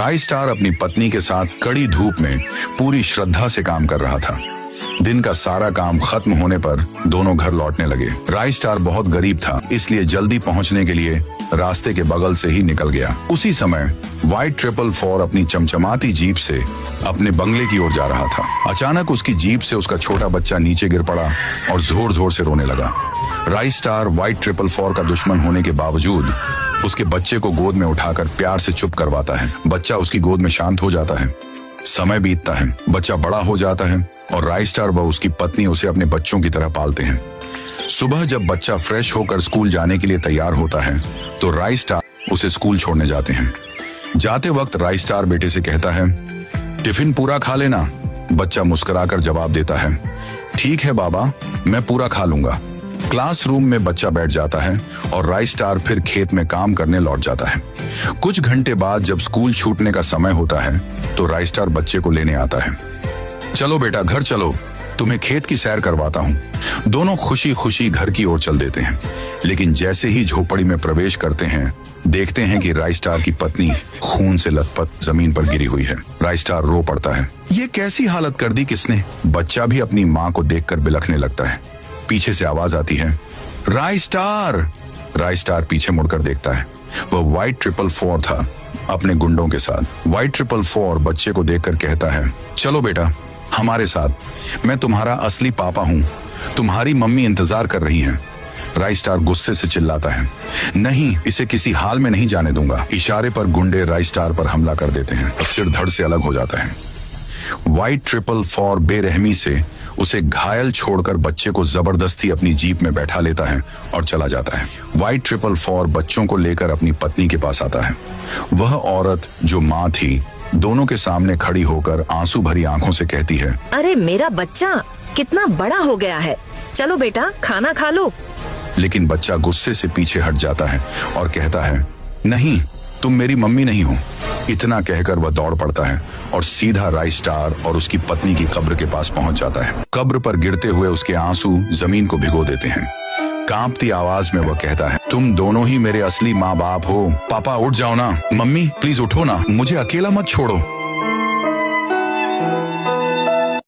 राय star अपनी पत्नी के साथ कड़ी धूप में पूरी श्रद्धा से काम कर रहा था। दिन का सारा काम खत्म होने पर दोनों घर लौटने लगे। राय स्टार बहुत गरीब था, इसलिए जल्दी पहुंचने के लिए रास्ते के बगल से ही निकल गया। उसी समय व्हाइट 444 अपनी चमचमाती जीप से अपने बंगले की ओर जा रहा था। अचानक उसकी जीप से उसका छोटा बच्चा नीचे गिर पड़ा और जोर जोर से रोने लगा। राय स्टार व्हाइट 444 का दुश्मन होने के बावजूद उसके बच्चे को गोद में उठाकर प्यार से चुप करवाता है। बच्चा उसकी गोद में शांत हो जाता है। समय बीतता है, बच्चा बड़ा हो जाता है और राय स्टार व उसकी पत्नी उसे अपने बच्चों की तरह पालते हैं। सुबह जब बच्चा फ्रेश होकर स्कूल जाने के लिए तैयार होता है तो राय स्टार उसे स्कूल छोड़ने जाते हैं। जाते वक्त राय स्टार बेटे से कहता है, टिफिन पूरा खा लेना। बच्चा मुस्कुराकर जवाब देता है, ठीक है बाबा, मैं पूरा खा लूंगा। क्लासरूम में बच्चा बैठ जाता है और राय स्टार फिर खेत में काम करने लौट जाता है। कुछ घंटे बाद जब स्कूल छूटने का समय होता है तो राय स्टार बच्चे को लेने आता है। चलो बेटा, घर चलो, तुम्हें खेत की सैर करवाता हूँ। दोनों खुशी खुशी घर की ओर चल देते हैं, लेकिन जैसे ही झोपड़ी में प्रवेश करते हैं देखते हैं कि राय स्टार की पत्नी खून से लथपथ जमीन पर गिरी हुई है। राय स्टार रो पड़ता है, ये कैसी हालत कर दी किसने। बच्चा भी अपनी माँ को देखकर बिलखने लगता है। पीछे से आवाज आती है, राय स्टार। राय स्टार पीछे मुड़कर देखता है, वह व्हाइट 444 था अपने गुंडों के साथ। व्हाइट 444 बच्चे को देखकर कहता है, चलो बेटा हमारे साथ, मैं तुम्हारा असली पापा हूँ, तुम्हारी मम्मी इंतजार कर रही है। राय स्टार गुस्से से चिल्लाता है, नहीं, इसे किसी हाल में नहीं जाने दूंगा। इशारे पर गुंडे राय स्टार पर हमला कर देते हैं और सिर धड़ से अलग हो जाता है। व्हाइट 444 बेरहमी से उसे घायल छोड़कर बच्चे को जबरदस्ती अपनी जीप में बैठा लेता है और चला जाता है। व्हाइट 444 बच्चों को लेकर अपनी पत्नी के पास आता है। वह औरत जो माँ थी दोनों के सामने खड़ी होकर आंसू भरी आंखों से कहती है, अरे मेरा बच्चा कितना बड़ा हो गया है, चलो बेटा खाना खा लो। लेकिन बच्चा गुस्से से पीछे हट जाता है और कहता है, नहीं, तुम मेरी मम्मी नहीं हो। इतना कहकर वह दौड़ पड़ता है और सीधा राय स्टार और उसकी पत्नी की कब्र के पास पहुंच जाता है। कब्र पर गिरते हुए उसके आंसू जमीन को भिगो देते हैं। कांपती आवाज में वह कहता है, तुम दोनों ही मेरे असली माँ बाप हो। पापा उठ जाओ ना, मम्मी प्लीज उठो ना, मुझे अकेला मत छोड़ो।